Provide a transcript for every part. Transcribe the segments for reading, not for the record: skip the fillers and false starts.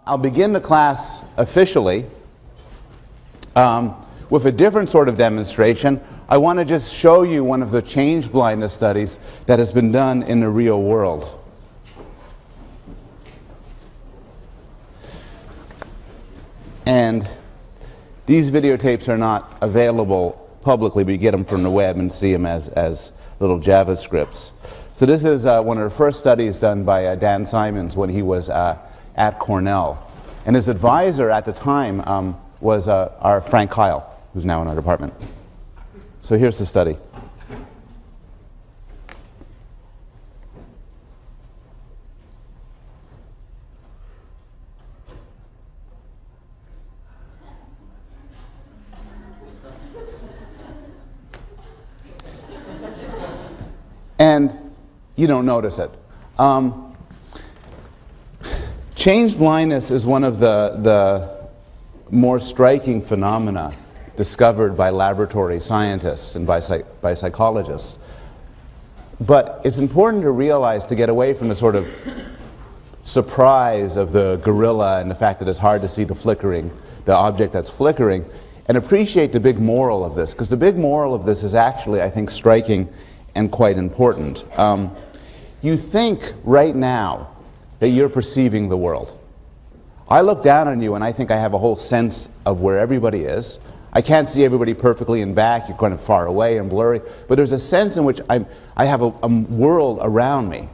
I'll begin the class officially with a different sort of demonstration. I want to just show you one of the change blindness studies that has been done in the real world. And these videotapes are not available publicly, but you get them from the web and see them as little JavaScripts. So this is one of the first studies done by Dan Simons when he was at Cornell. And his advisor at the time was our Frank Kyle, who's now in our department. So here's the study. And you don't notice it. Change blindness is one of the more striking phenomena discovered by laboratory scientists and by psychologists. But it's important to realize, to get away from the sort of surprise of the gorilla and the fact that it's hard to see the object that's flickering, and appreciate the big moral of this, because the big moral of this is actually, I think, striking and quite important. You think right now that you're perceiving the world. I look down on you and I think I have a whole sense of where everybody is. I can't see everybody perfectly in back, you're kind of far away and blurry, but there's a sense in which I have a world around me.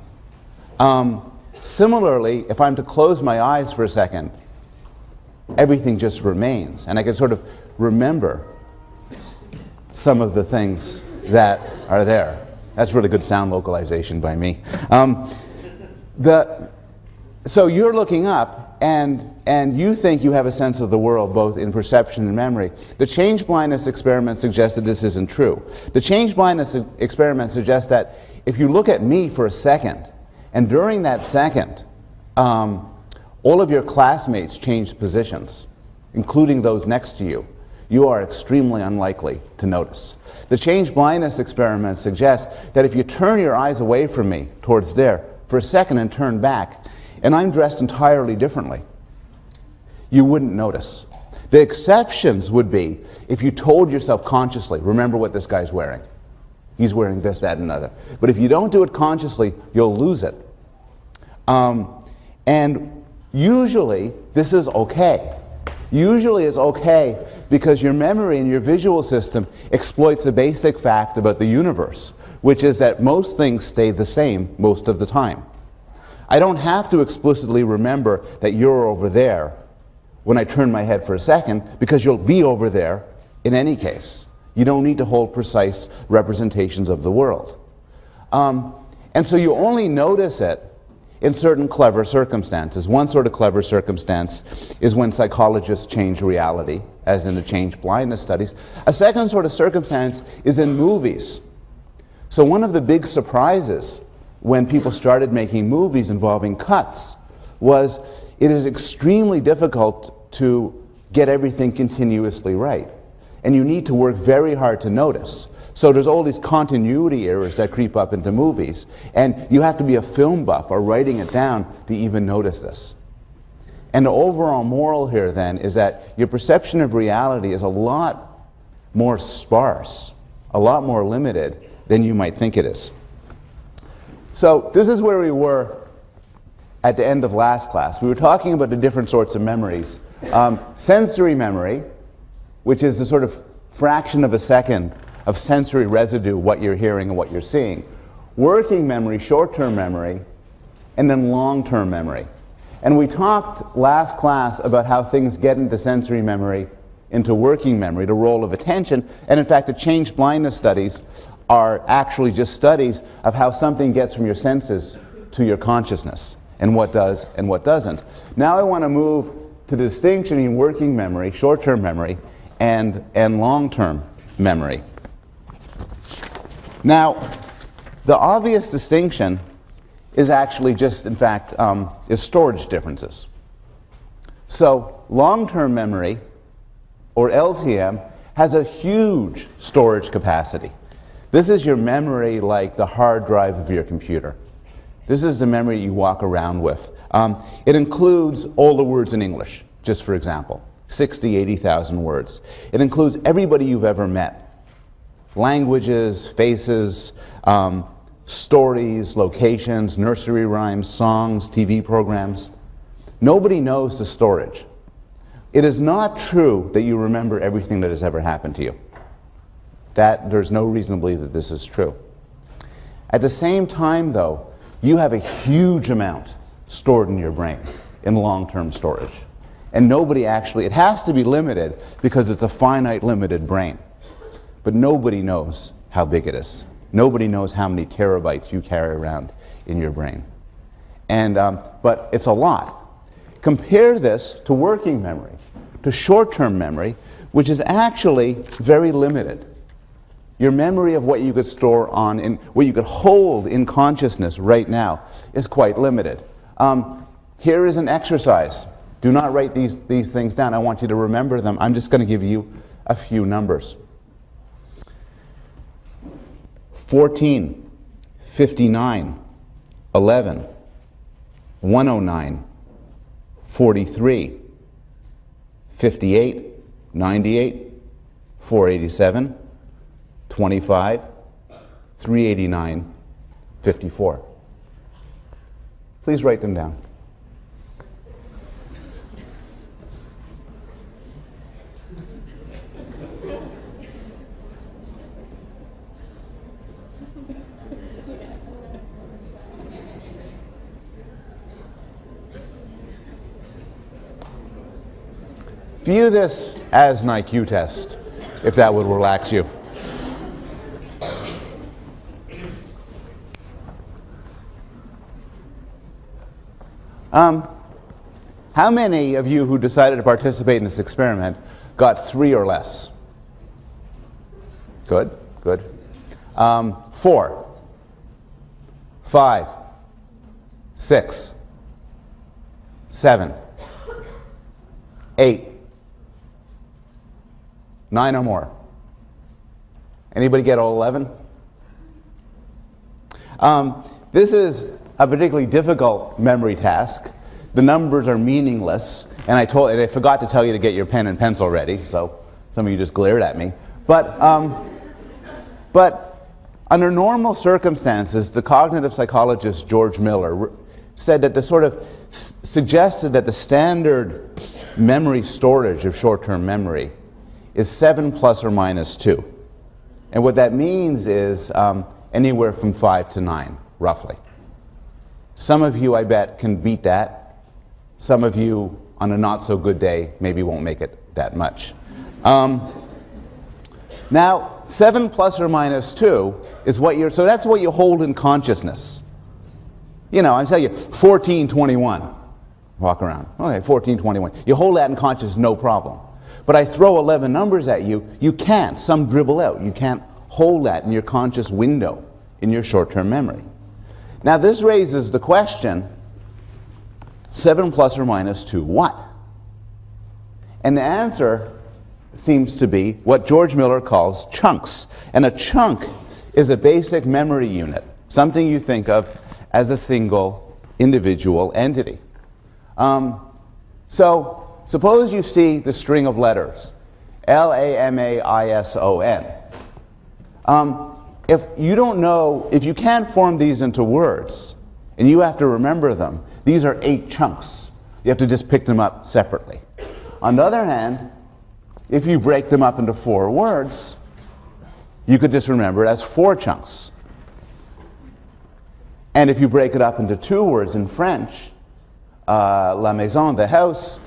Similarly, if I'm to close my eyes for a second, everything just remains, and I can sort of remember some of the things that are there. That's really good sound localization by me. So you're looking up, and you think you have a sense of the world, both in perception and memory. The change blindness experiment suggests that this isn't true. The change blindness experiment suggests that if you look at me for a second, and during that second, all of your classmates change positions, including those next to you, you are extremely unlikely to notice. The change blindness experiment suggests that if you turn your eyes away from me towards there for a second and turn back, and I'm dressed entirely differently, you wouldn't notice. The exceptions would be if you told yourself consciously, remember what this guy's wearing. He's wearing this, that, and another. But if you don't do it consciously, you'll lose it. And usually, this is okay. Usually it's okay because your memory and your visual system exploits a basic fact about the universe, which is that most things stay the same most of the time. I don't have to explicitly remember that you're over there when I turn my head for a second, because you'll be over there in any case. You don't need to hold precise representations of the world. And so you only notice it in certain clever circumstances. One sort of clever circumstance is when psychologists change reality, as in the change blindness studies. A second sort of circumstance is in movies. So one of the big surprises when people started making movies involving cuts was it is extremely difficult to get everything continuously right. And you need to work very hard to notice. So there's all these continuity errors that creep up into movies, and you have to be a film buff or writing it down to even notice this. And the overall moral here then is that your perception of reality is a lot more sparse, a lot more limited than you might think it is. So this is where we were at the end of last class. We were talking about the different sorts of memories. Sensory memory, which is the sort of fraction of a second of sensory residue, what you're hearing and what you're seeing. Working memory, short-term memory, and then long-term memory. And we talked last class about how things get into sensory memory, into working memory, the role of attention, and in fact the change blindness studies are actually just studies of how something gets from your senses to your consciousness, and what does and what doesn't. Now I want to move to the distinction in working memory, short-term memory, and long-term memory. Now, the obvious distinction is actually just, in fact, is storage differences. So, long-term memory, or LTM, has a huge storage capacity. This is your memory like the hard drive of your computer. This is the memory you walk around with. It includes all the words in English, just for example, 60, 80,000 words. It includes everybody you've ever met, languages, faces, stories, locations, nursery rhymes, songs, TV programs. Nobody knows the storage. It is not true that you remember everything that has ever happened to you. There's no reason to believe that this is true. At the same time, though, you have a huge amount stored in your brain in long-term storage. And nobody actually, it has to be limited because it's a finite, limited brain. But nobody knows how big it is. Nobody knows how many terabytes you carry around in your brain. But it's a lot. Compare this to working memory, to short-term memory, which is actually very limited. Your memory of what you could store on, what you could hold in consciousness right now is quite limited. Here is an exercise. Do not write these things down. I want you to remember them. I'm just going to give you a few numbers. 14, 59, 11, 109, 43, 58, 98, 487, 25, 389, 54. Please write them down. View this as an IQ test, if that would relax you. How many of you who decided to participate in this experiment got 3 or less? Good, good. 4, 5, 6, 7, 8, 9 or more. Anybody get all 11? This is a particularly difficult memory task. The numbers are meaningless, and I forgot to tell you to get your pen and pencil ready, so some of you just glared at me. But under normal circumstances, the cognitive psychologist George Miller said that suggested that the standard memory storage of short-term memory is 7 plus or minus 2. And what that means is anywhere from 5 to 9, roughly. Some of you, I bet, can beat that. Some of you, on a not-so-good day, maybe won't make it that much. Now, 7 plus or minus 2 is so that's what you hold in consciousness. You know, I'm telling you, 1421. Walk around. Okay, 1421. You hold that in consciousness, no problem. But I throw 11 numbers at you, you can't. Some dribble out. You can't hold that in your conscious window in your short-term memory. Now, this raises the question, 7 plus or minus 2 what? And the answer seems to be what George Miller calls chunks. And a chunk is a basic memory unit, something you think of as a single individual entity. So suppose you see the string of letters, L-A-M-A-I-S-O-N. If you can't form these into words, and you have to remember them, these are 8 chunks. You have to just pick them up separately. On the other hand, if you break them up into 4 words, you could just remember it as 4 chunks. And if you break it up into 2 words in French, la maison, the house,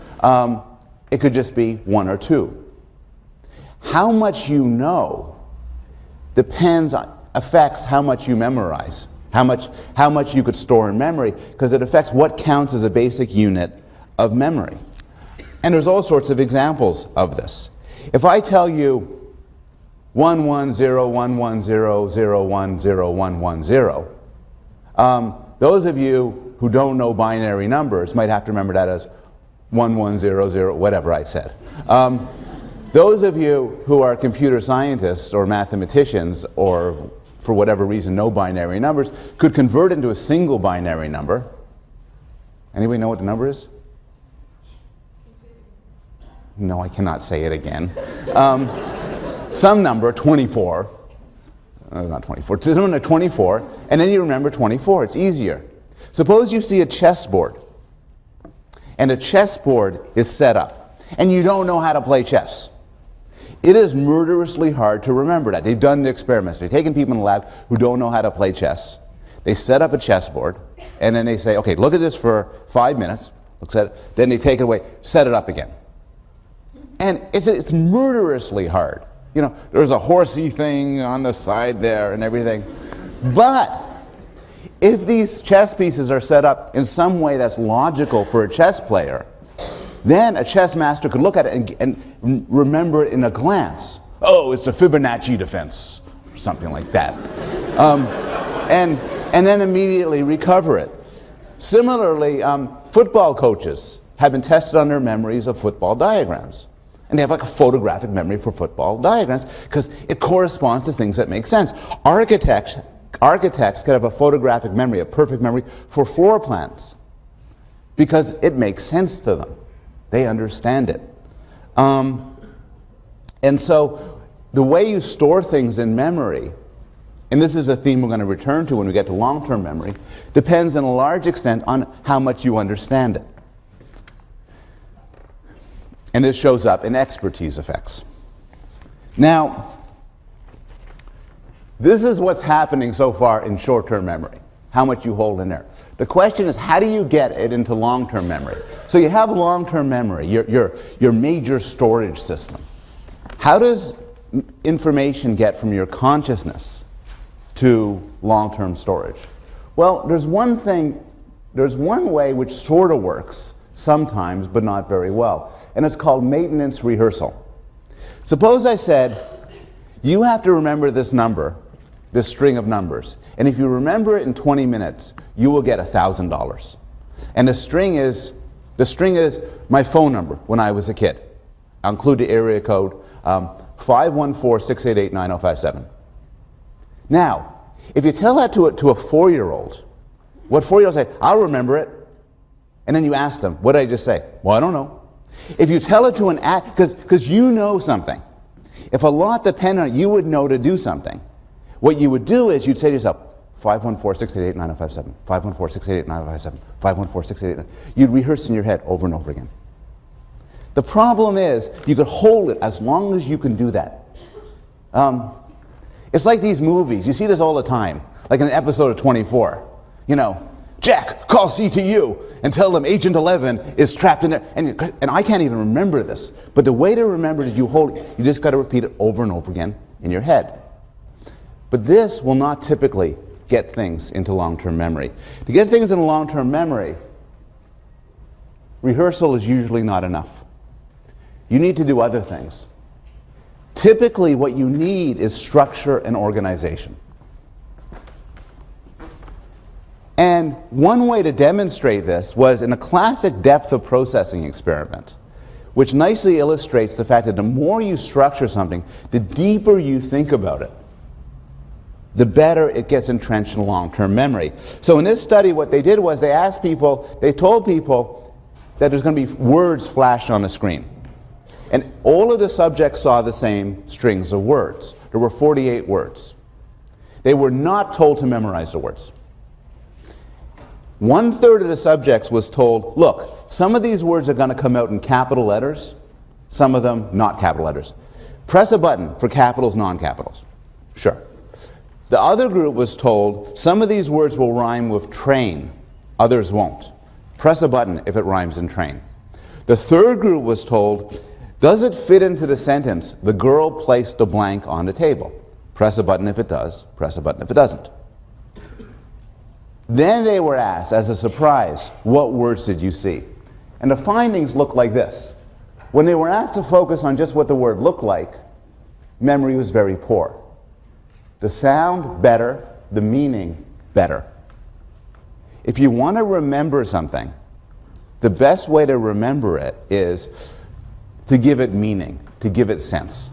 it could just be 1 or 2. How much you know affects how much you memorize, how much you could store in memory, because it affects what counts as a basic unit of memory. And there's all sorts of examples of this. If I tell you 1101100101110, those of you who don't know binary numbers might have to remember that as 1100, whatever I said. Those of you who are computer scientists or mathematicians, or for whatever reason know binary numbers, could convert into a single binary number Anybody know what the number is? No, I cannot say it again. Some number, 24. Not 24. Some number 24, and then you remember 24. It's easier. Suppose you see a chessboard, and a chessboard is set up, and you don't know how to play chess. It is murderously hard to remember that. They've done the experiments. They've taken people in the lab who don't know how to play chess. They set up a chessboard, and then they say, okay, look at this for 5 minutes. Looks at it. Then they take it away, set it up again. And it's murderously hard. You know, there's a horsey thing on the side there and everything. But if these chess pieces are set up in some way that's logical for a chess player, then a chess master could look at it and remember it in a glance. Oh, it's the Fibonacci defense, or something like that. And then immediately recover it. Similarly, football coaches have been tested on their memories of football diagrams. And they have like a photographic memory for football diagrams because it corresponds to things that make sense. Architects could have a photographic memory, a perfect memory for floor plans because it makes sense to them. They understand it. And so the way you store things in memory, and this is a theme we're going to return to when we get to long-term memory, depends in a large extent on how much you understand it. And this shows up in expertise effects. Now, this is what's happening so far in short-term memory, how much you hold in there. The question is, how do you get it into long-term memory? So you have long-term memory, your major storage system. How does information get from your consciousness to long-term storage? Well, there's one way which sort of works sometimes, but not very well. And it's called maintenance rehearsal. Suppose I said, you have to remember this number, this string of numbers. And if you remember it in 20 minutes, you will get $1,000. And the string is my phone number when I was a kid. I'll include the area code 514-688-9057. Now, if you tell that to a 4-year-old, what 4-year-old say? I'll remember it. And then you ask them, what did I just say? Well, I don't know. If you tell it to an because you know something. If a lot depended on it, you would know to do something. What you would do is you'd say to yourself, 514-688-9057, 514-688-9057, 514-688. You'd rehearse in your head over and over again. The problem is you could hold it as long as you can do that. It's like these movies. You see this all the time, like in an episode of 24. You know, Jack, call CTU and tell them Agent 11 is trapped in there. And I can't even remember this. But the way to remember it is you hold it. You just got to repeat it over and over again in your head. But this will not typically get things into long-term memory. To get things into long-term memory, rehearsal is usually not enough. You need to do other things. Typically, what you need is structure and organization. And one way to demonstrate this was in a classic depth of processing experiment, which nicely illustrates the fact that the more you structure something, the deeper you think about it, the better it gets entrenched in long-term memory. So in this study, what they did was they told people that there's going to be words flashed on the screen. And all of the subjects saw the same strings of words. There were 48 words. They were not told to memorize the words. 1/3 of the subjects was told, look, some of these words are going to come out in capital letters, some of them not capital letters. Press a button for capitals, non-capitals. Sure. The other group was told, some of these words will rhyme with train, others won't. Press a button if it rhymes in train. The third group was told, does it fit into the sentence, the girl placed a blank on the table? Press a button if it does, press a button if it doesn't. Then they were asked, as a surprise, what words did you see? And the findings looked like this. When they were asked to focus on just what the word looked like, memory was very poor. The sound, better. The meaning, better. If you want to remember something, the best way to remember it is to give it meaning, to give it sense.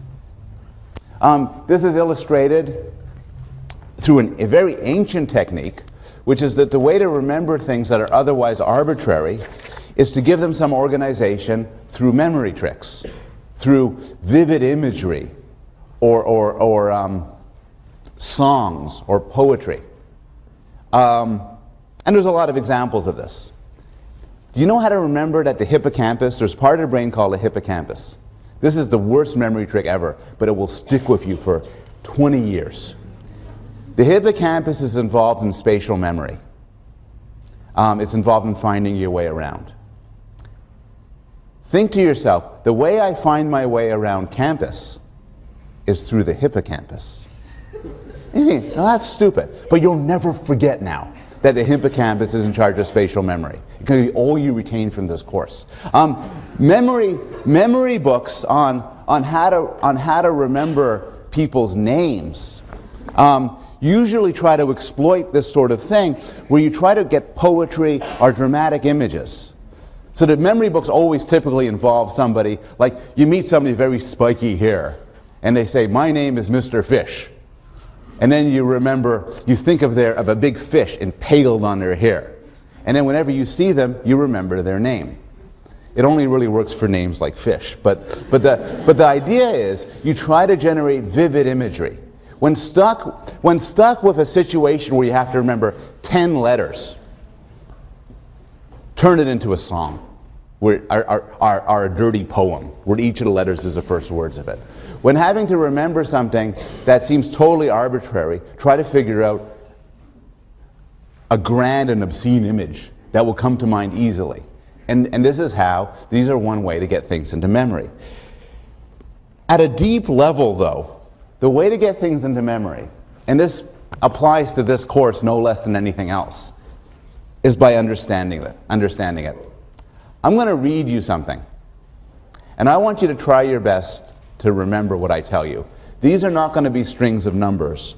This is illustrated through a very ancient technique which is that the way to remember things that are otherwise arbitrary is to give them some organization through memory tricks, through vivid imagery, or songs, or poetry. And there's a lot of examples of this. Do you know how to remember that the hippocampus, there's part of the brain called the hippocampus. This is the worst memory trick ever, but it will stick with you for 20 years. The hippocampus is involved in spatial memory. It's involved in finding your way around. Think to yourself, the way I find my way around campus is through the hippocampus. Now that's stupid, but you'll never forget now that the hippocampus is in charge of spatial memory. It can be all you retain from this course. Memory books on how to remember people's names usually try to exploit this sort of thing, where you try to get poetry or dramatic images. So the memory books always typically involve somebody, like you meet somebody with very spiky hair, and they say, "My name is Mr. Fish." And then you remember, you think of a big fish impaled on their hair. And then whenever you see them, you remember their name. It only really works for names like fish. But the idea is, you try to generate vivid imagery. When stuck with a situation where you have to remember 10 letters, turn it into a song, or a dirty poem, where each of the letters is the first words of it. When having to remember something that seems totally arbitrary, try to figure out a grand and obscene image that will come to mind easily. And these are one way to get things into memory. At a deep level, though, the way to get things into memory, and this applies to this course no less than anything else, is by understanding it. I'm going to read you something, and I want you to try your best to remember what I tell you. These are not going to be strings of numbers.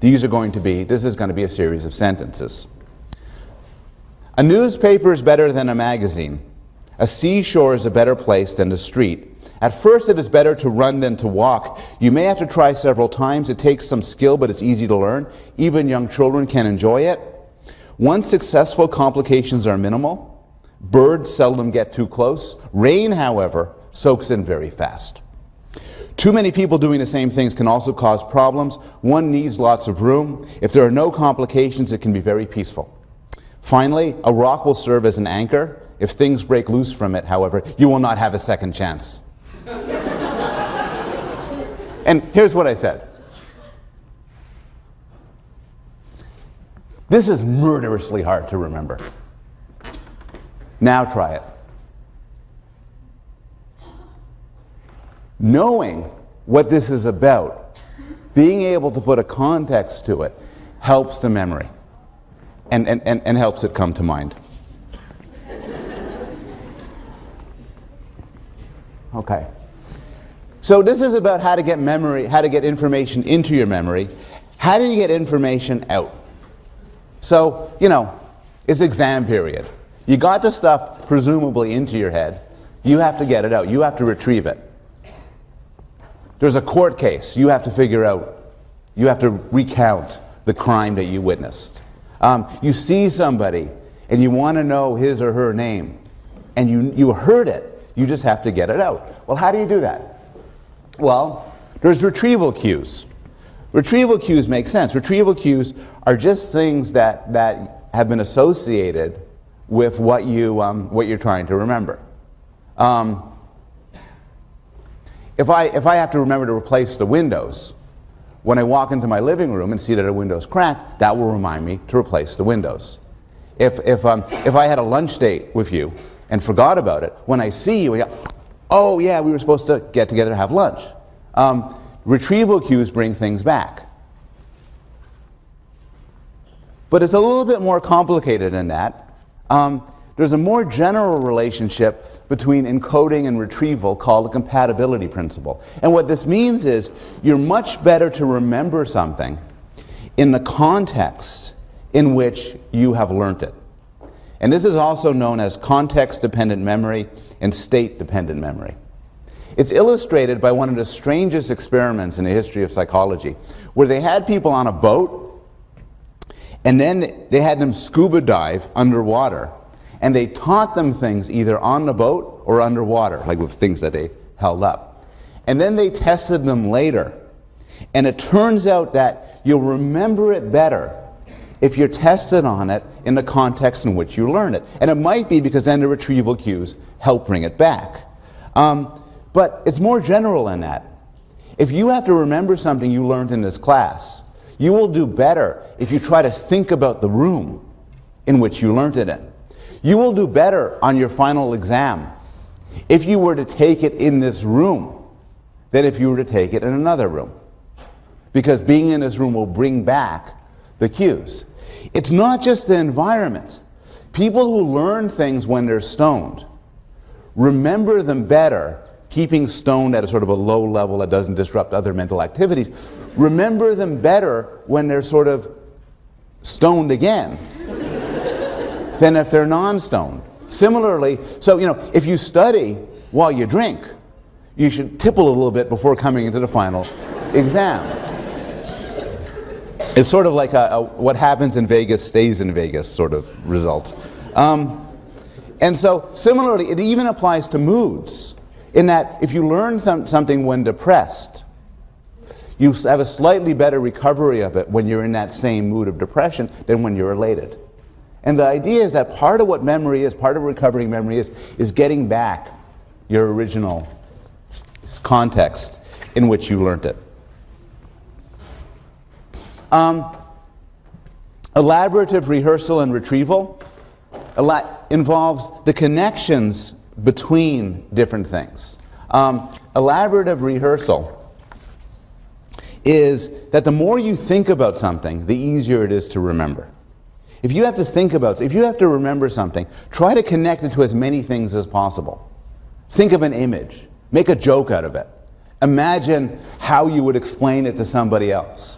This is going to be a series of sentences. A newspaper is better than a magazine. A seashore is a better place than the street. At first it is better to run than to walk. You may have to try several times. It takes some skill, but it's easy to learn. Even young children can enjoy it. Once successful, complications are minimal. Birds seldom get too close. Rain, however, soaks in very fast. Too many people doing the same things can also cause problems. One needs lots of room. If there are no complications, it can be very peaceful. Finally, a rock will serve as an anchor. If things break loose from it, however, you will not have a second chance. And here's what I said. This is murderously hard to remember. Now try it. Knowing what this is about, being able to put a context to it, helps the memory and helps it come to mind. Okay. So this is about how to get information into your memory. How do you get information out? So, it's exam period. You got the stuff presumably into your head. You have to get it out. You have to retrieve it. There's a court case you have to figure out. You have to recount the crime that you witnessed. You see somebody and you want to know his or her name, and you heard it. You just have to get it out. Well, how do you do that? Well, there's retrieval cues. Retrieval cues make sense. Retrieval cues are just things that have been associated with what you're trying to remember. If I have to remember to replace the windows, when I walk into my living room and see that a window's cracked, that will remind me to replace the windows. If I had a lunch date with you and forgot about it, when I see you, I go, oh yeah, we were supposed to get together and have lunch. Retrieval cues bring things back. But it's a little bit more complicated than that. There's a more general relationship between encoding and retrieval called the compatibility principle. And what this means is you're much better to remember something in the context in which you have learnt it. And this is also known as context-dependent memory and state-dependent memory. It's illustrated by one of the strangest experiments in the history of psychology, where they had people on a boat, And then they had them scuba dive underwater. And they taught them things either on the boat or underwater, like with things that they held up. And then they tested them later. And it turns out that you'll remember it better if you're tested on it in the context in which you learn it. And it might be because then the retrieval cues help bring it back. But it's more general than that. If you have to remember something you learned in this class, you will do better if you try to think about the room in which you learned it in. You will do better on your final exam if you were to take it in this room than if you were to take it in another room. Because being in this room will bring back the cues. It's not just the environment. People who learn things when they're stoned remember them better, keeping stoned at a sort of a low level that doesn't disrupt other mental activities. Remember them better when they're sort of stoned again than if they're non-stoned. Similarly, so if you study while you drink, you should tipple a little bit before coming into the final exam. It's sort of like a what happens in Vegas stays in Vegas sort of result. And so, similarly, it even applies to moods, in that if you learn something when depressed, you have a slightly better recovery of it when you're in that same mood of depression than when you're elated. And the idea is that part of what memory is, part of recovering memory is getting back your original context in which you learned it. Elaborative rehearsal and retrieval involves the connections between different things. Elaborative rehearsal is that the more you think about something, the easier it is to remember. If you have to think about, if you have to remember something, try to connect it to as many things as possible. Think of an image. Make a joke out of it. Imagine how you would explain it to somebody else.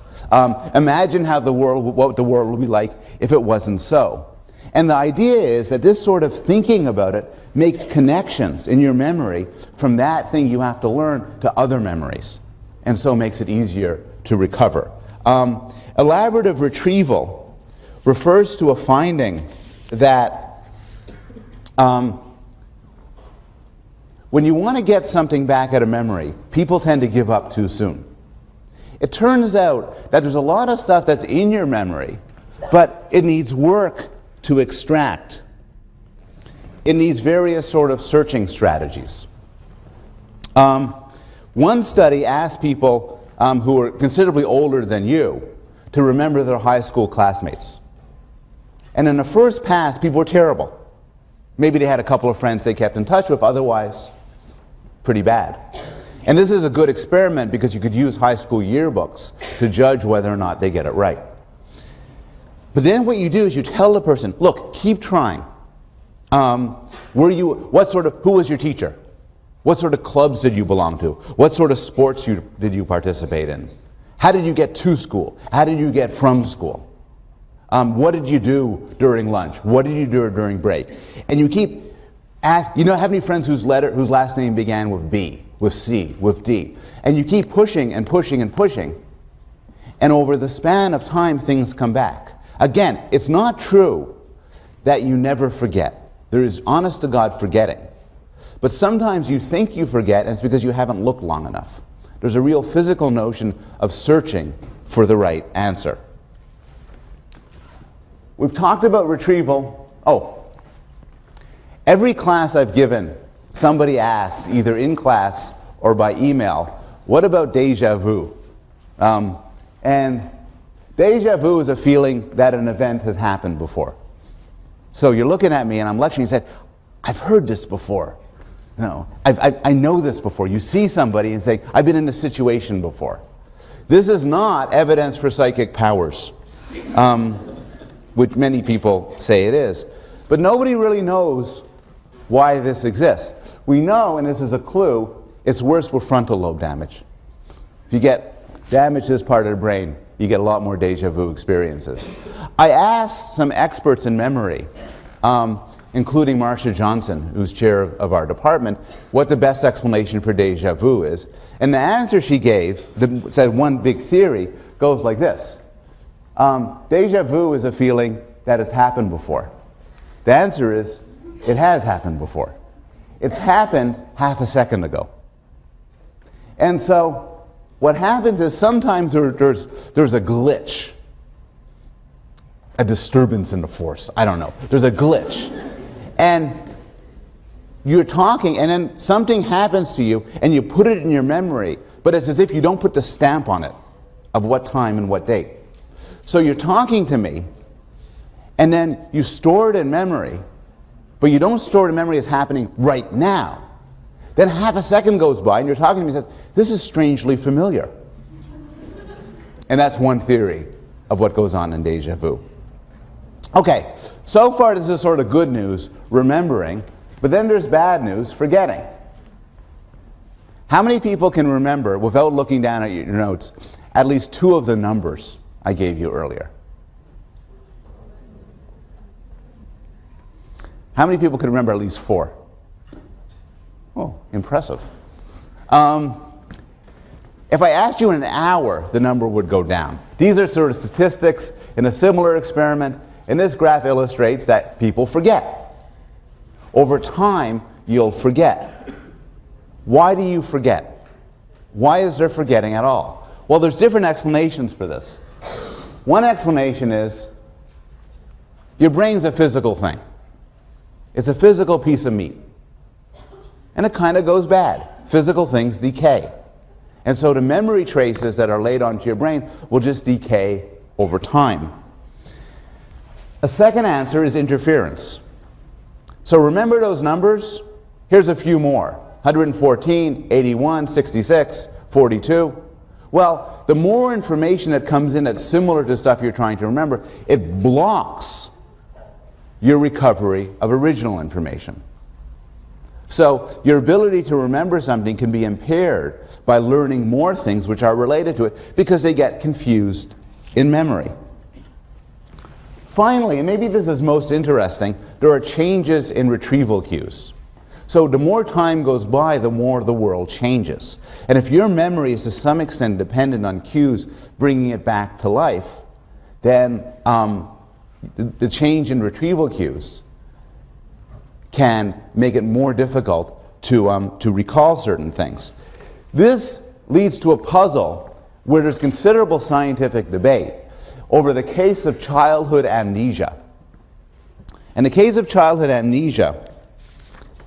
Imagine how what the world would be like if it wasn't so. And the idea is that this sort of thinking about it makes connections in your memory from that thing you have to learn to other memories, and so makes it easier to recover. Elaborative retrieval refers to a finding that when you want to get something back out of memory, people tend to give up too soon. It turns out that there's a lot of stuff that's in your memory, but it needs work to extract. It needs various sort of searching strategies. One study asked people who were considerably older than you to remember their high school classmates. And in the first pass, people were terrible. Maybe they had a couple of friends they kept in touch with, otherwise pretty bad. And this is a good experiment because you could use high school yearbooks to judge whether or not they get it right. But then what you do is you tell the person, look, keep trying. Who was your teacher? What sort of clubs did you belong to? What sort of sports did you participate in? How did you get to school? How did you get from school? What did you do during lunch? What did you do during break? And you keep asking, have any friends whose last name began with B, with C, with D? And you keep pushing and pushing and pushing. And over the span of time, things come back. Again, it's not true that you never forget. There is honest to God forgetting. But sometimes you think you forget, and it's because you haven't looked long enough. There's a real physical notion of searching for the right answer. We've talked about retrieval. Every class I've given, somebody asks, either in class or by email, what about déjà vu? And déjà vu is a feeling that an event has happened before. So you're looking at me and I'm lecturing, you said, I've heard this before. I know this before. You see somebody and say, I've been in this situation before. This is not evidence for psychic powers, which many people say it is. But nobody really knows why this exists. We know, and this is a clue, it's worse with frontal lobe damage. If you get damage to this part of the brain, you get a lot more déjà vu experiences. I asked some experts in memory, including Marcia Johnson, who's chair of our department, what the best explanation for déjà vu is. And the answer she gave, said one big theory, goes like this. Deja vu is a feeling that has happened before. The answer is, it has happened before. It's happened half a second ago. And so, what happens is sometimes there's a glitch. A disturbance in the force. I don't know. There's a glitch. And you're talking, and then something happens to you, and you put it in your memory, but it's as if you don't put the stamp on it of what time and what date. So you're talking to me, and then you store it in memory, but you don't store it in memory as happening right now. Then half a second goes by, and you're talking to me and says, this is strangely familiar. And that's one theory of what goes on in deja vu. Okay, so far this is sort of good news, remembering, but then there's bad news, forgetting. How many people can remember, without looking down at your notes, at least two of the numbers I gave you earlier? How many people can remember at least four? Oh, impressive. If I asked you in an hour, the number would go down. These are sort of statistics in a similar experiment. And this graph illustrates that people forget. Over time, you'll forget. Why do you forget? Why is there forgetting at all? Well, there's different explanations for this. One explanation is your brain's a physical thing. It's a physical piece of meat. And it kind of goes bad. Physical things decay. And so the memory traces that are laid onto your brain will just decay over time. A second answer is interference. So remember those numbers? Here's a few more. 114, 81, 66, 42. Well, the more information that comes in that's similar to stuff you're trying to remember, it blocks your recovery of original information. So your ability to remember something can be impaired by learning more things which are related to it because they get confused in memory. Finally, and maybe this is most interesting, there are changes in retrieval cues. So the more time goes by, the more the world changes. And if your memory is to some extent dependent on cues bringing it back to life, then the change in retrieval cues can make it more difficult to recall certain things. This leads to a puzzle where there's considerable scientific debate over the case of childhood amnesia. And the case of childhood amnesia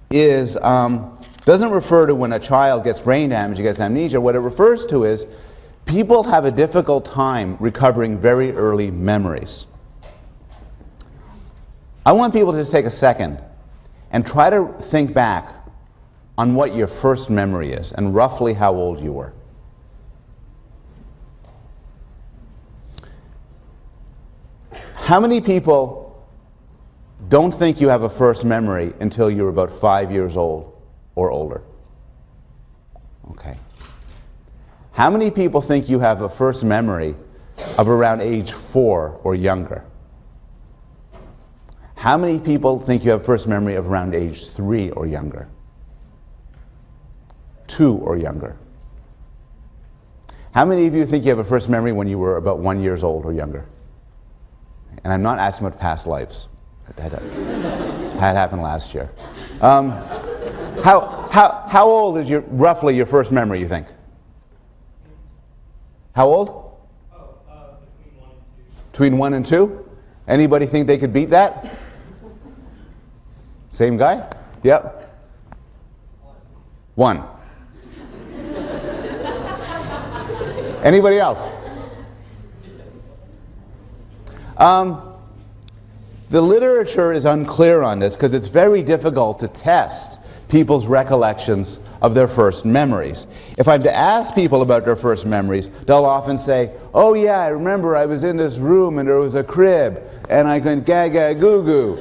doesn't refer to when a child gets brain damage, gets amnesia. What it refers to is people have a difficult time recovering very early memories. I want people to just take a second and try to think back on what your first memory is and roughly how old you were. How many people don't think you have a first memory until you're about 5 years old or older? Okay. How many people think you have a first memory of around age 4 or younger? How many people think you have first memory of around age 3 or younger? 2 or younger? How many of you think you have a first memory when you were about 1 year old or younger? And I'm not asking about past lives. That happened last year. How old is roughly your first memory, you think? How old? Between 1 and 2. Anybody think they could beat that? Same guy? Yep. 1. Anybody else? The literature is unclear on this because it's very difficult to test people's recollections of their first memories. If I'm to ask people about their first memories, they'll often say, oh yeah, I remember I was in this room and there was a crib and I went gaga goo goo.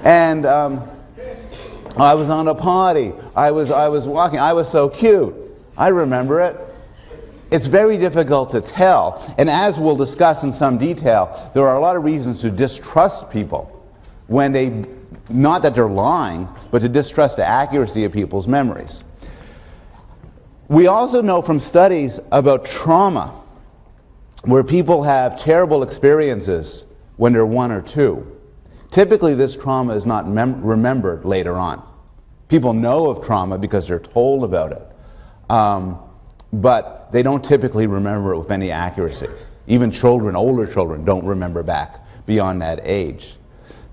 And I was on a potty, I was walking, I was so cute. I remember it. It's very difficult to tell, and as we'll discuss in some detail, there are a lot of reasons to distrust people when they, not that they're lying, but to distrust the accuracy of people's memories. We also know from studies about trauma where people have terrible experiences when they're 1 or 2. Typically, this trauma is not remembered later on. People know of trauma because they're told about it, but they don't typically remember it with any accuracy. Even children, older children, don't remember back beyond that age.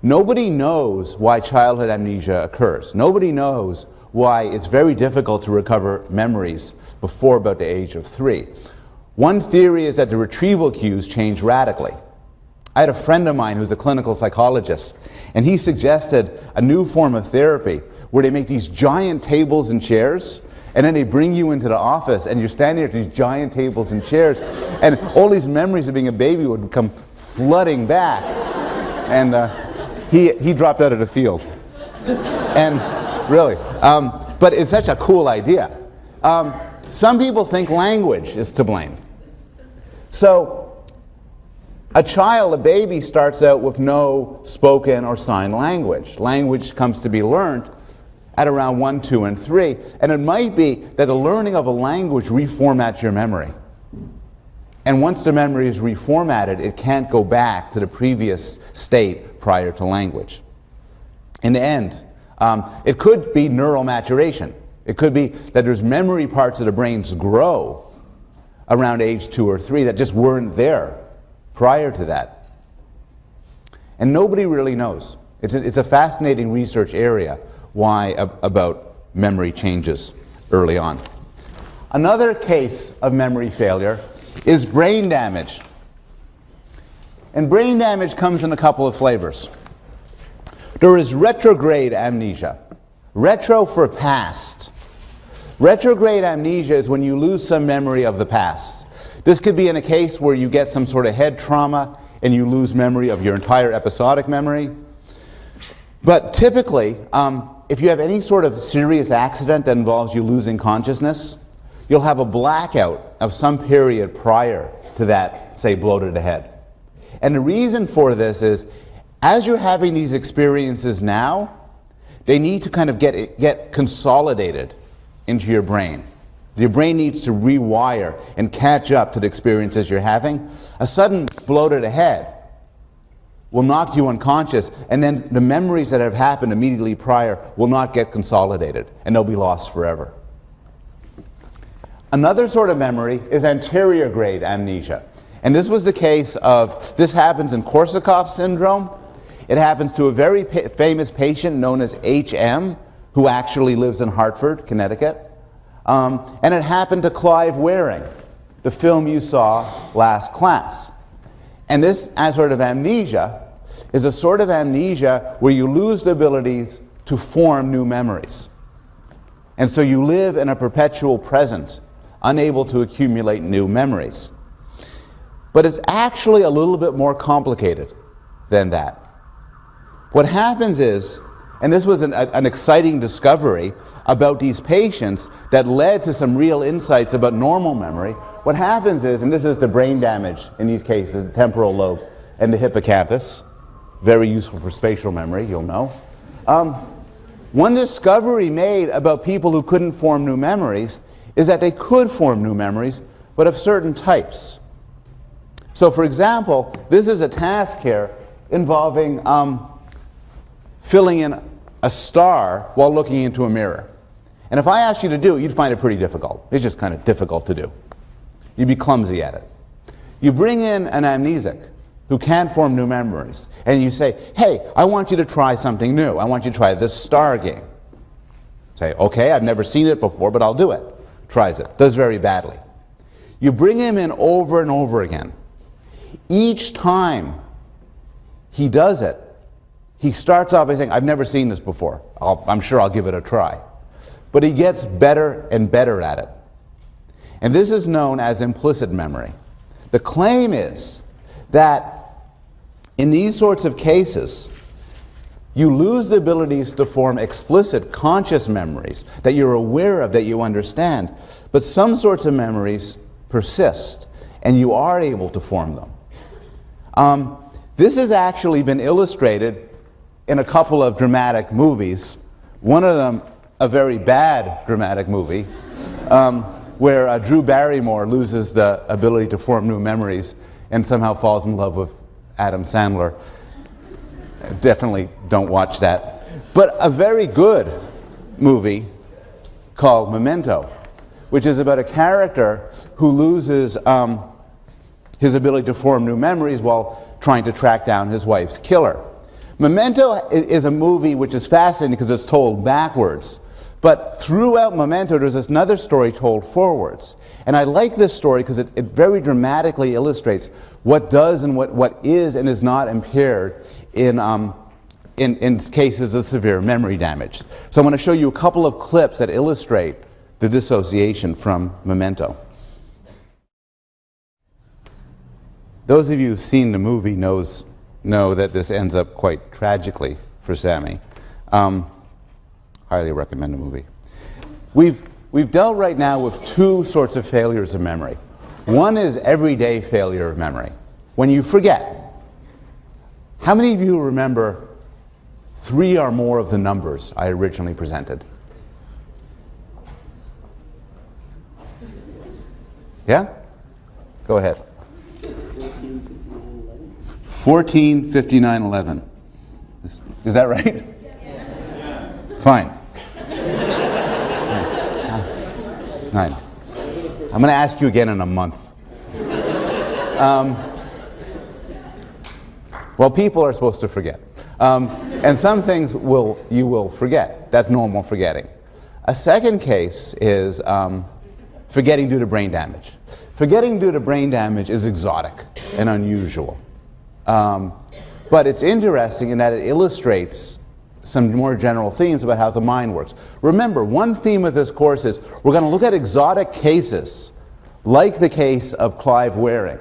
Nobody knows why childhood amnesia occurs. Nobody knows why it's very difficult to recover memories before about the age of 3. One theory is that the retrieval cues change radically. I had a friend of mine who's a clinical psychologist, and he suggested a new form of therapy where they make these giant tables and chairs, and then they bring you into the office, and you're standing at these giant tables and chairs, and all these memories of being a baby would come flooding back. And he dropped out of the field. And really, but it's such a cool idea. Some people think language is to blame. So, a child, a baby, starts out with no spoken or sign language. Language comes to be learned at around 1, 2, and 3. And it might be that the learning of a language reformats your memory. And once the memory is reformatted, it can't go back to the previous state prior to language. In the end, it could be neural maturation. It could be that there's memory parts of the brains grow around age 2 or 3 that just weren't there prior to that. And nobody really knows. It's a fascinating research area why about memory changes early on. Another case of memory failure is brain damage. And brain damage comes in a couple of flavors. There is retrograde amnesia. Retro for past. Retrograde amnesia is when you lose some memory of the past. This could be in a case where you get some sort of head trauma and you lose memory of your entire episodic memory. But typically, if you have any sort of serious accident that involves you losing consciousness, you'll have a blackout of some period prior to that, say, blow to the head. And the reason for this is, as you're having these experiences now, they need to kind of get consolidated into your brain. Your brain needs to rewire and catch up to the experiences you're having. A sudden blow to the head will knock you unconscious, and then the memories that have happened immediately prior will not get consolidated, and they'll be lost forever. Another sort of memory is anterior grade amnesia. And this was the case of, this happens in Korsakoff syndrome. It happens to a very famous patient known as HM, who actually lives in Hartford, Connecticut. And it happened to Clive Waring, the film you saw last class. And this sort of amnesia is a sort of amnesia where you lose the abilities to form new memories. And so you live in a perpetual present, unable to accumulate new memories. But it's actually a little bit more complicated than that. What happens is, and this was an exciting discovery about these patients that led to some real insights about normal memory. What happens is, and this is the brain damage in these cases, the temporal lobe and the hippocampus, very useful for spatial memory, you'll know. One discovery made about people who couldn't form new memories is that they could form new memories, but of certain types. So for example, this is a task here involving filling in a star while looking into a mirror. And if I asked you to do it, you'd find it pretty difficult. It's just kind of difficult to do. You'd be clumsy at it. You bring in an amnesic who can't form new memories, and you say, hey, I want you to try something new. I want you to try this star game. Say, okay, I've never seen it before, but I'll do it. Tries it. Does very badly. You bring him in over and over again. Each time he does it, he starts off by saying, I've never seen this before. I'm sure I'll give it a try. But he gets better and better at it. And this is known as implicit memory. The claim is that in these sorts of cases, you lose the abilities to form explicit conscious memories that you're aware of, that you understand. But some sorts of memories persist, and you are able to form them. This has actually been illustrated in a couple of dramatic movies. One of them, a very bad dramatic movie, where Drew Barrymore loses the ability to form new memories and somehow falls in love with Adam Sandler. Definitely don't watch that. But a very good movie called Memento, which is about a character who loses his ability to form new memories while trying to track down his wife's killer. Memento is a movie which is fascinating because it's told backwards. But throughout Memento, there's another story told forwards. And I like this story because it very dramatically illustrates what does and what is and is not impaired in cases of severe memory damage. So I'm going to show you a couple of clips that illustrate the dissociation from Memento. Those of you who've seen the movie know that this ends up quite tragically for Sammy. Highly recommend the movie. We've dealt right now with two sorts of failures of memory. One is everyday failure of memory, when you forget. How many of you remember 3 or more of the numbers I originally presented? Yeah? Go ahead. 14, 59, 11. Is that right? Yeah. Fine. 9. I'm going to ask you again in a month. Well, people are supposed to forget. And some things you will forget. That's normal forgetting. A second case is forgetting due to brain damage. Forgetting due to brain damage is exotic and unusual. But it's interesting in that it illustrates some more general themes about how the mind works. Remember, one theme of this course is we're going to look at exotic cases, like the case of Clive Waring.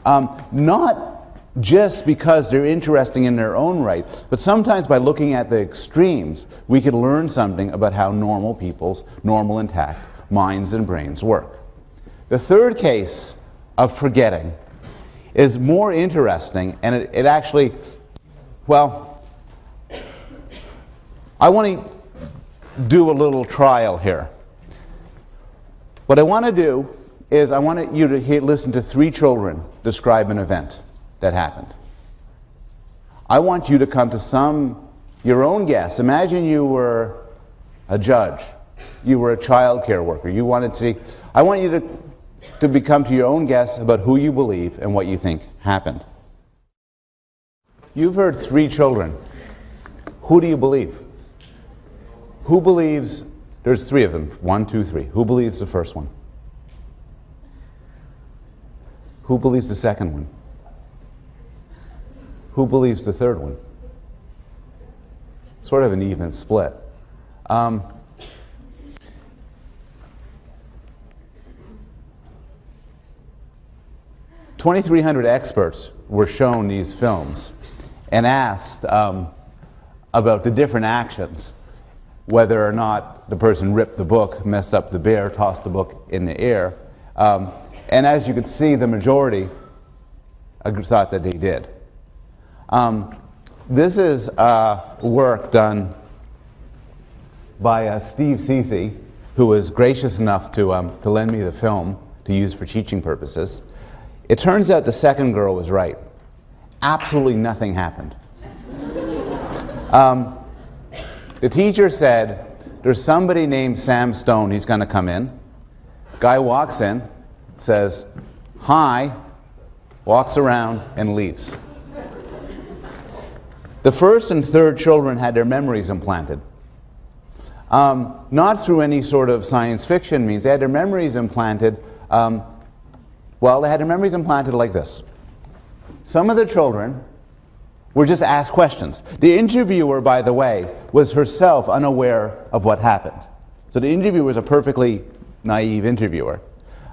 Not just because they're interesting in their own right, but sometimes by looking at the extremes, we can learn something about how normal people's normal intact minds and brains work. The third case of forgetting is more interesting, and it actually, well, I want to do a little trial here. What I want to do is I want you to listen to 3 children describe an event that happened. I want you to come to your own guess. Imagine you were a judge. You were a child care worker. You wanted to see. I want you to come to your own guess about who you believe and what you think happened. You've heard 3 children. Who do you believe? Who believes, there's 3 of them, 1, 2, 3. Who believes the first one? Who believes the second one? Who believes the third one? Sort of an even split. 2,300 experts were shown these films and asked about the different actions, whether or not the person ripped the book, messed up the bear, tossed the book in the air. And as you could see, the majority thought that they did. This is work done by Steve Ceci, who was gracious enough to lend me the film to use for teaching purposes. It turns out the second girl was right. Absolutely nothing happened. The teacher said, there's somebody named Sam Stone, he's going to come in. Guy walks in, says, hi, walks around and leaves. The first and third children had their memories implanted. Not through any sort of science fiction means. They had their memories implanted, they had their memories implanted like this. Some of the children were just asked questions. The interviewer, by the way, was herself unaware of what happened. So the interviewer was a perfectly naive interviewer.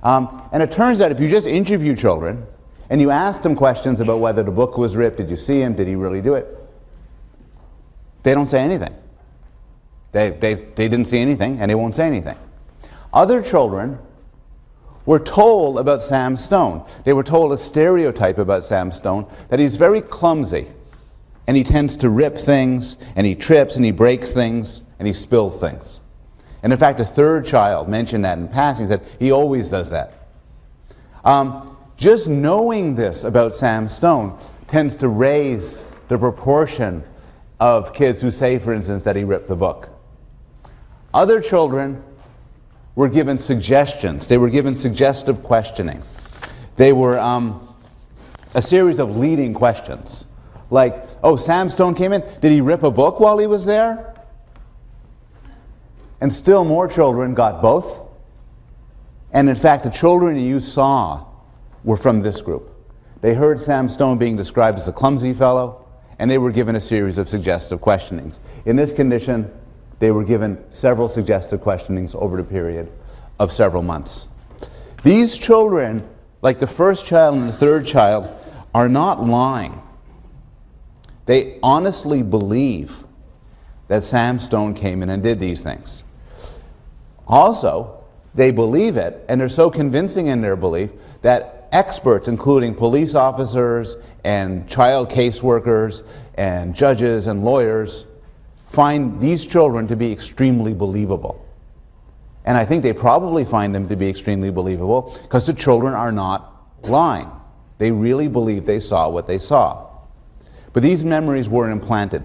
And it turns out if you just interview children and you ask them questions about whether the book was ripped, did you see him, did he really do it, they don't say anything. They didn't see anything and they won't say anything. Other children were told about Sam Stone. They were told a stereotype about Sam Stone, that he's very clumsy and he tends to rip things and he trips and he breaks things and he spills things. And in fact, a third child mentioned that in passing, said he always does that. Just knowing this about Sam Stone tends to raise the proportion of kids who say, for instance, that he ripped the book. Other children were given suggestions. They were given suggestive questioning. They were a series of leading questions. Like, oh, Sam Stone came in. Did he rip a book while he was there? And still more children got both. And in fact, the children you saw were from this group. They heard Sam Stone being described as a clumsy fellow, and they were given a series of suggestive questionings. In this condition, they were given several suggestive questionings over the period of several months. These children, like the first child and the third child, are not lying. They honestly believe that Sam Stone came in and did these things. Also, they believe it, and they're so convincing in their belief that experts, including police officers and child caseworkers and judges and lawyers, find these children to be extremely believable. And I think they probably find them to be extremely believable because the children are not lying. They really believe they saw what they saw. But these memories were implanted.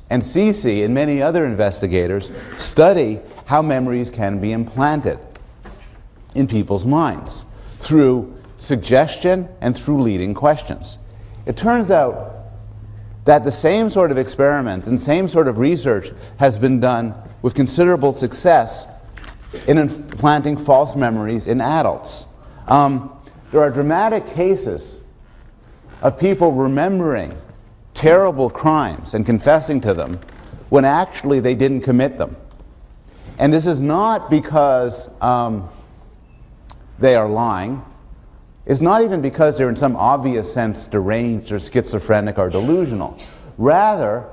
And Cece and many other investigators study how memories can be implanted in people's minds through suggestion and through leading questions. It turns out that the same sort of experiments and same sort of research has been done with considerable success in implanting false memories in adults. There are dramatic cases of people remembering terrible crimes and confessing to them when actually they didn't commit them. And this is not because they are lying. It's not even because they're in some obvious sense deranged or schizophrenic or delusional. Rather,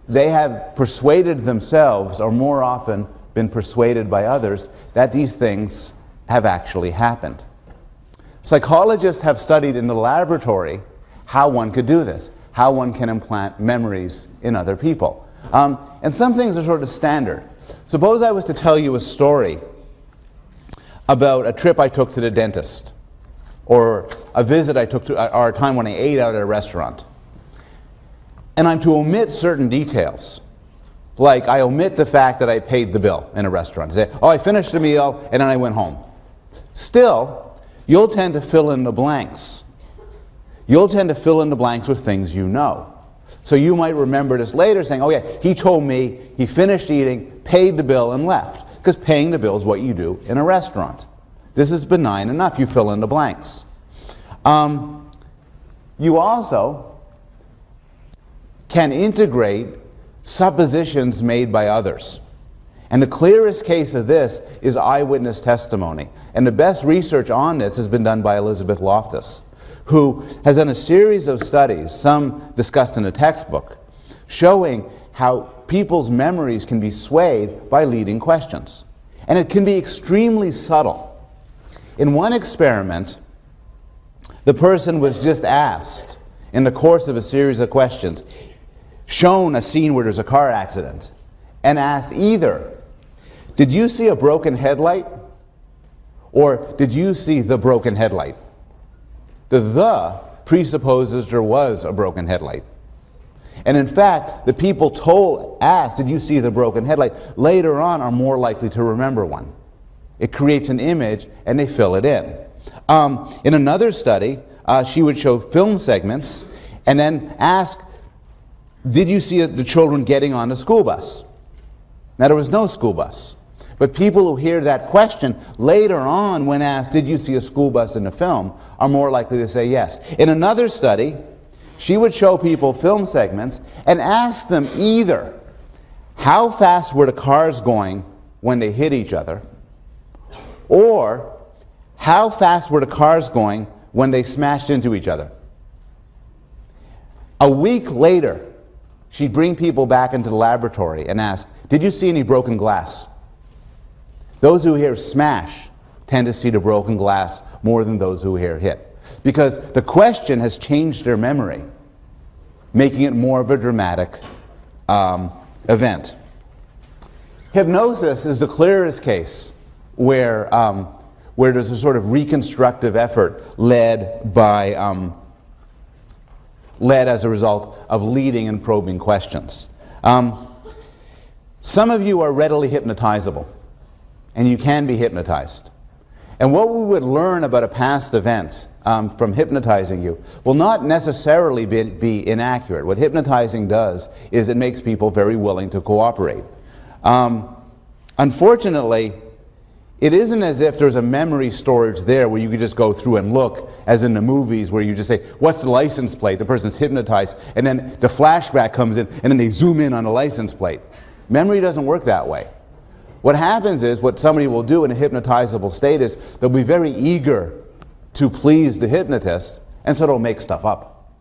they have persuaded themselves, or more often been persuaded by others, that these things have actually happened. Psychologists have studied in the laboratory how one could do this, how one can implant memories in other people. And some things are sort of standard. Suppose I was to tell you a story about a trip I took to the dentist, or a visit I took to, or a time when I ate out at a restaurant. And I'm to omit certain details. Like, I omit the fact that I paid the bill in a restaurant. I say, oh, I finished the meal, and then I went home. Still, you'll tend to fill in the blanks. You'll tend to fill in the blanks with things you know. So you might remember this later saying, oh yeah, he told me he finished eating, paid the bill, and left. Because paying the bill is what you do in a restaurant. This is benign enough. You fill in the blanks. You also can integrate suppositions made by others. And the clearest case of this is eyewitness testimony. And the best research on this has been done by Elizabeth Loftus, who has done a series of studies, some discussed in a textbook, showing how people's memories can be swayed by leading questions. And it can be extremely subtle. In one experiment, the person was just asked, in the course of a series of questions, shown a scene where there's a car accident, and asked either, did you see a broken headlight? Or did you see the broken headlight? The presupposes there was a broken headlight. And in fact, the people asked, did you see the broken headlight, later on are more likely to remember one. It creates an image and they fill it in. In another study, she would show film segments and then ask, did you see the children getting on the school bus? Now, there was no school bus. But people who hear that question later on when asked, did you see a school bus in the film, are more likely to say yes. In another study, she would show people film segments and ask them either how fast were the cars going when they hit each other, or how fast were the cars going when they smashed into each other. A week later, she'd bring people back into the laboratory and ask, did you see any broken glass? Those who hear smash tend to see the broken glass more than those who hear hit. Because the question has changed their memory, making it more of a dramatic event. hypnosis is the clearest case where there's a sort of reconstructive effort led as a result of leading and probing questions. Some of you are readily hypnotizable, and you can be hypnotized. And what we would learn about a past event from hypnotizing you will not necessarily be inaccurate. What hypnotizing does is it makes people very willing to cooperate. Unfortunately, it isn't as if there's a memory storage there where you could just go through and look, as in the movies where you just say, what's the license plate? The person's hypnotized, and then the flashback comes in, and then they zoom in on the license plate. Memory doesn't work that way. What happens is, what somebody will do in a hypnotizable state is, they'll be very eager to please the hypnotist, and so they'll make stuff up.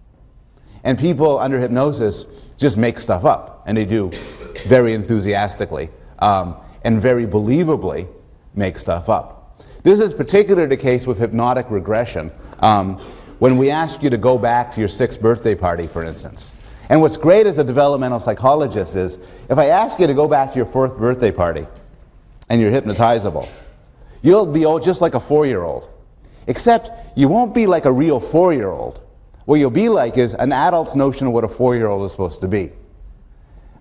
And people under hypnosis just make stuff up, and they do very enthusiastically and very believably make stuff up. This is particularly the case with hypnotic regression, when we ask you to go back to your 6th birthday party, for instance. And what's great as a developmental psychologist is, if I ask you to go back to your 4th birthday party, and you're hypnotizable, you'll be just like a 4-year-old. Except you won't be like a real 4-year-old. What you'll be like is an adult's notion of what a 4-year-old is supposed to be.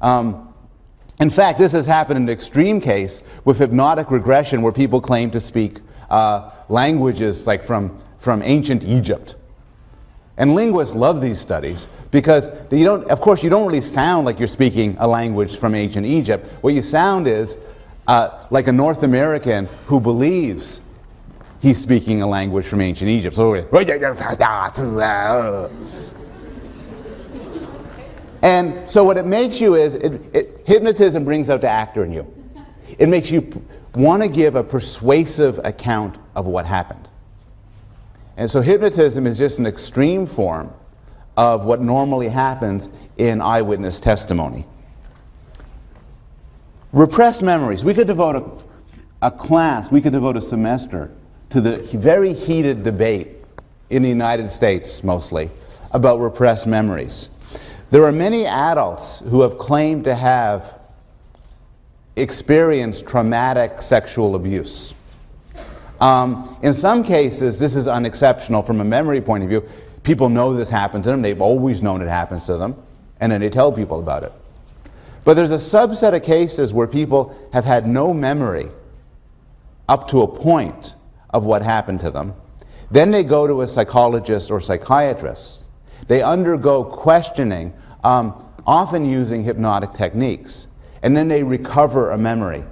In fact, this has happened in the extreme case with hypnotic regression, where people claim to speak languages like from ancient Egypt. And linguists love these studies because of course you don't really sound like you're speaking a language from ancient Egypt. What you sound is like a North American who believes he's speaking a language from ancient Egypt. So and so what it makes you is, hypnotism brings out the actor in you. It makes you want to give a persuasive account of what happened. And so hypnotism is just an extreme form of what normally happens in eyewitness testimony. Repressed memories. We could devote a class, we could devote a semester to the very heated debate in the United States, mostly, about repressed memories. There are many adults who have claimed to have experienced traumatic sexual abuse. In some cases, this is unexceptional from a memory point of view. People know this happened to them. They've always known it happens to them. And then they tell people about it. But there's a subset of cases where people have had no memory up to a point of what happened to them. Then they go to a psychologist or psychiatrist. They undergo questioning, often using hypnotic techniques. And then they recover a memory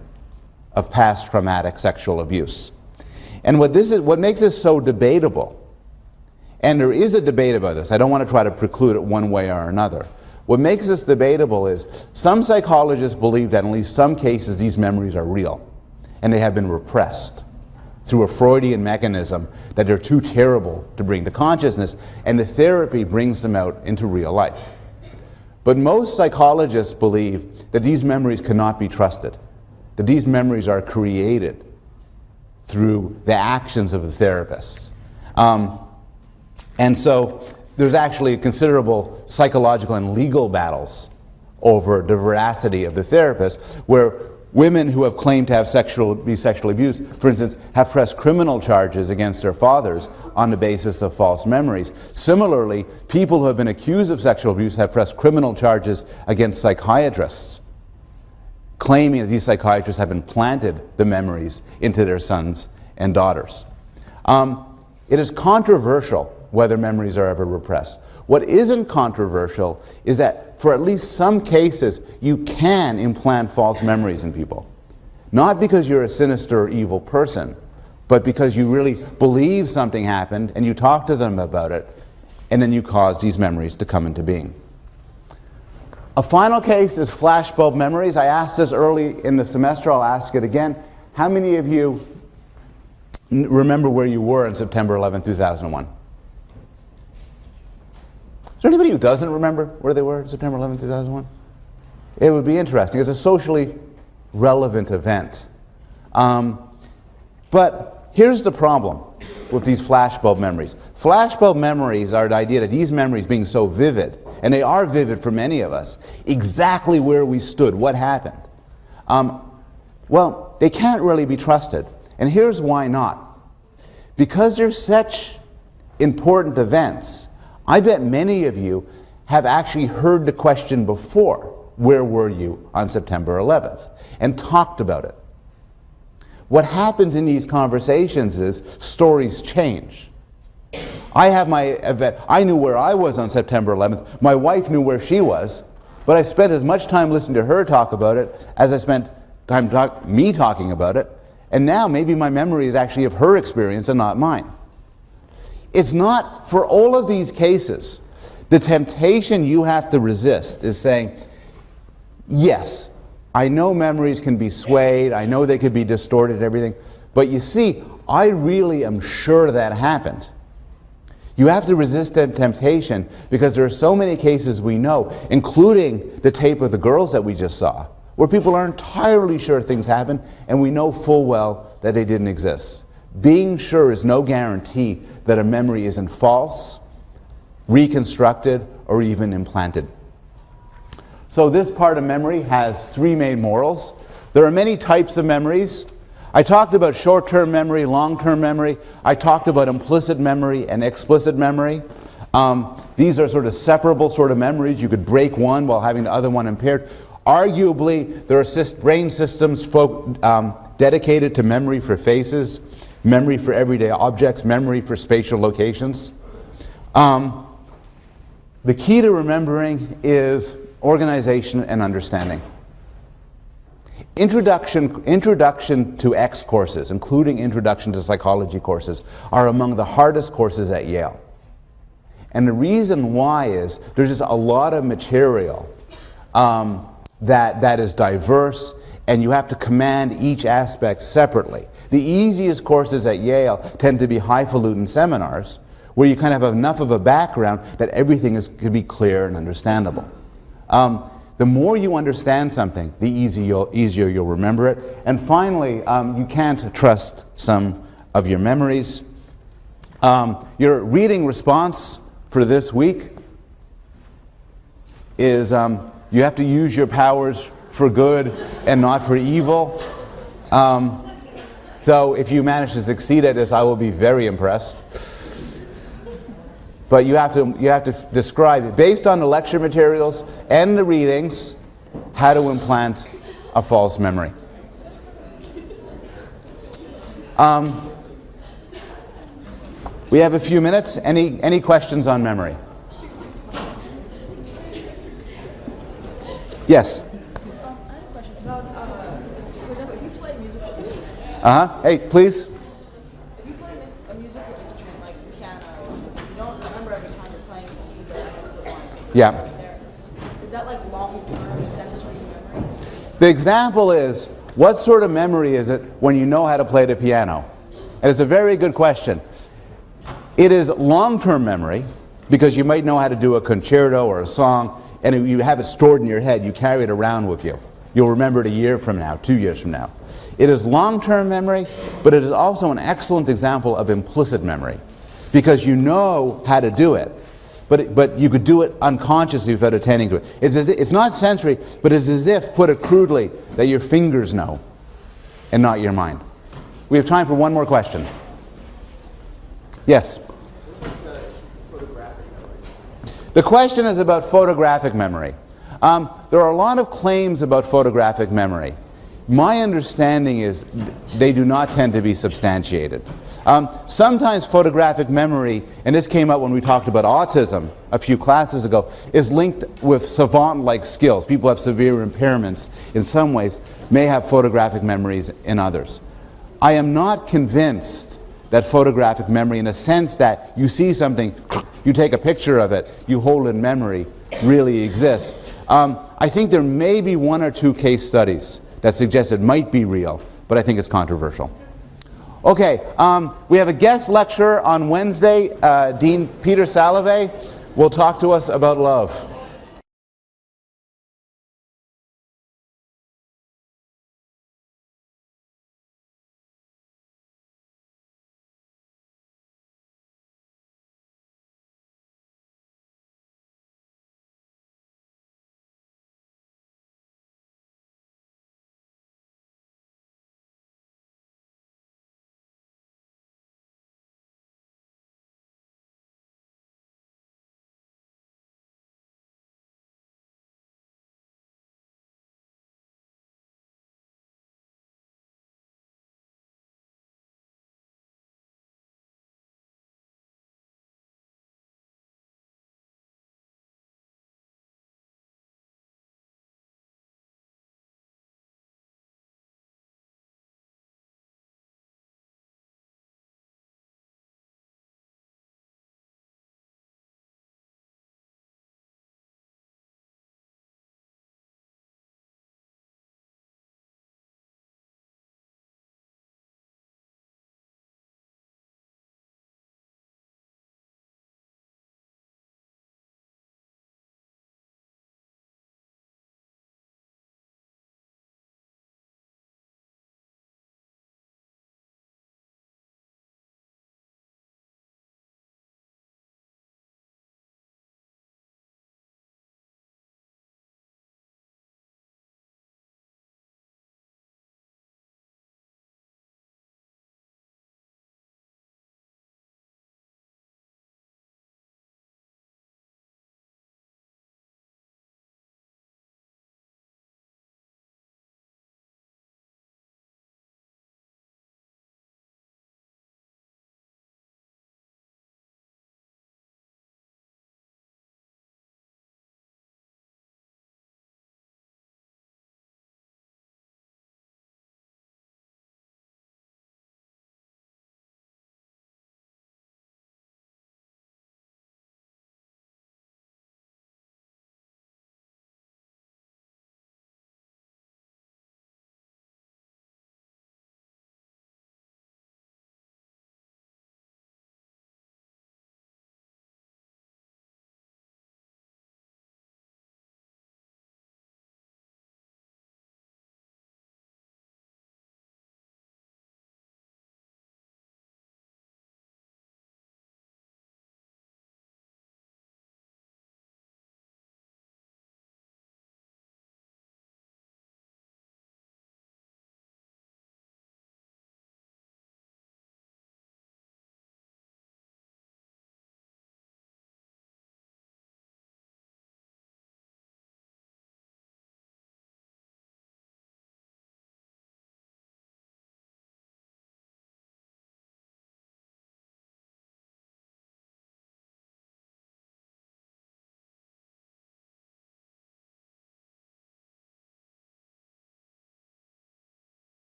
of past traumatic sexual abuse. And what makes this so debatable, and there is a debate about this, I don't want to try to preclude it one way or another. What makes this debatable is some psychologists believe that in at least some cases these memories are real, and they have been repressed through a Freudian mechanism, that they're too terrible to bring to consciousness, and the therapy brings them out into real life. But most psychologists believe that these memories cannot be trusted, that these memories are created through the actions of the therapist. And so there's actually considerable psychological and legal battles over the veracity of the therapist, where women who have claimed to have be sexually abused, for instance, have pressed criminal charges against their fathers on the basis of false memories. Similarly, people who have been accused of sexual abuse have pressed criminal charges against psychiatrists, claiming that these psychiatrists have implanted the memories into their sons and daughters. It is controversial whether memories are ever repressed. What isn't controversial is that for at least some cases you can implant false memories in people. Not because you're a sinister or evil person, but because you really believe something happened and you talk to them about it, and then you cause these memories to come into being. A final case is flashbulb memories. I asked this early in the semester, I'll ask it again. How many of you remember where you were on September 11, 2001? Is there anybody who doesn't remember where they were on September 11, 2001? It would be interesting. It's a socially relevant event. But here's the problem with these flashbulb memories. Flashbulb memories are the idea that these memories being so vivid, and they are vivid for many of us, exactly where we stood, what happened, Well, they can't really be trusted. And here's why not. Because they're such important events, I bet many of you have actually heard the question before, where were you on September 11th? And talked about it. What happens in these conversations is stories change. I have my event. I knew where I was on September 11th. My wife knew where she was. But I spent as much time listening to her talk about it as I spent time me talking about it. And now maybe my memory is actually of her experience and not mine. It's not, for all of these cases, the temptation you have to resist is saying, yes, I know memories can be swayed, I know they could be distorted and everything, but you see, I really am sure that happened. You have to resist that temptation because there are so many cases we know, including the tape of the girls that we just saw, where people are entirely sure things happened and we know full well that they didn't exist. Being sure is no guarantee that a memory isn't false, reconstructed, or even implanted. So this part of memory has three main morals. There are many types of memories. I talked about short-term memory, long-term memory. I talked about implicit memory and explicit memory. These are sort of separable sort of memories. You could break one while having the other one impaired. Arguably, there are brain systems dedicated to memory for faces, memory for everyday objects, memory for spatial locations. The key to remembering is organization and understanding. Introduction to X courses, including Introduction to Psychology courses, are among the hardest courses at Yale. And the reason why is there's just a lot of material that is diverse, and you have to command each aspect separately. The easiest courses at Yale tend to be highfalutin seminars, where you kind of have enough of a background that everything can be clear and understandable. The more you understand something, the easier you'll remember it. And finally, you can't trust some of your memories. Your reading response for this week is you have to use your powers for good and not for evil. Though if you manage to succeed at this, I will be very impressed. But you have to describe, based on the lecture materials and the readings, how to implant a false memory. We have a few minutes. Any questions on memory? Yes? I have questions about, for example, if you play musical instruments. Hey, please. If you play a musical instrument like the piano, you don't remember every time you're playing the key, but I know the line. Yeah. Is that like long-term sensory memory? The example is, what sort of memory is it when you know how to play the piano? And it's a very good question. It is long-term memory, because you might know how to do a concerto or a song, and you have it stored in your head, you carry it around with you. You'll remember it a year from now, 2 years from now. It is long-term memory, but it is also an excellent example of implicit memory, because you know how to do it, but you could do it unconsciously without attending to it. It's not sensory, but it's as if, put it crudely, that your fingers know, and not your mind. We have time for one more question. Yes? The question is about photographic memory. There are a lot of claims about photographic memory. My understanding is they do not tend to be substantiated. Sometimes photographic memory, and this came up when we talked about autism a few classes ago, is linked with savant-like skills. People have severe impairments in some ways, may have photographic memories in others. I am not convinced that photographic memory, in a sense that you see something, you take a picture of it, you hold it in memory, really exists. I think there may be one or two case studies that suggest it might be real, but I think it's controversial. Okay, we have a guest lecturer on Wednesday, Dean Peter Salovey will talk to us about love.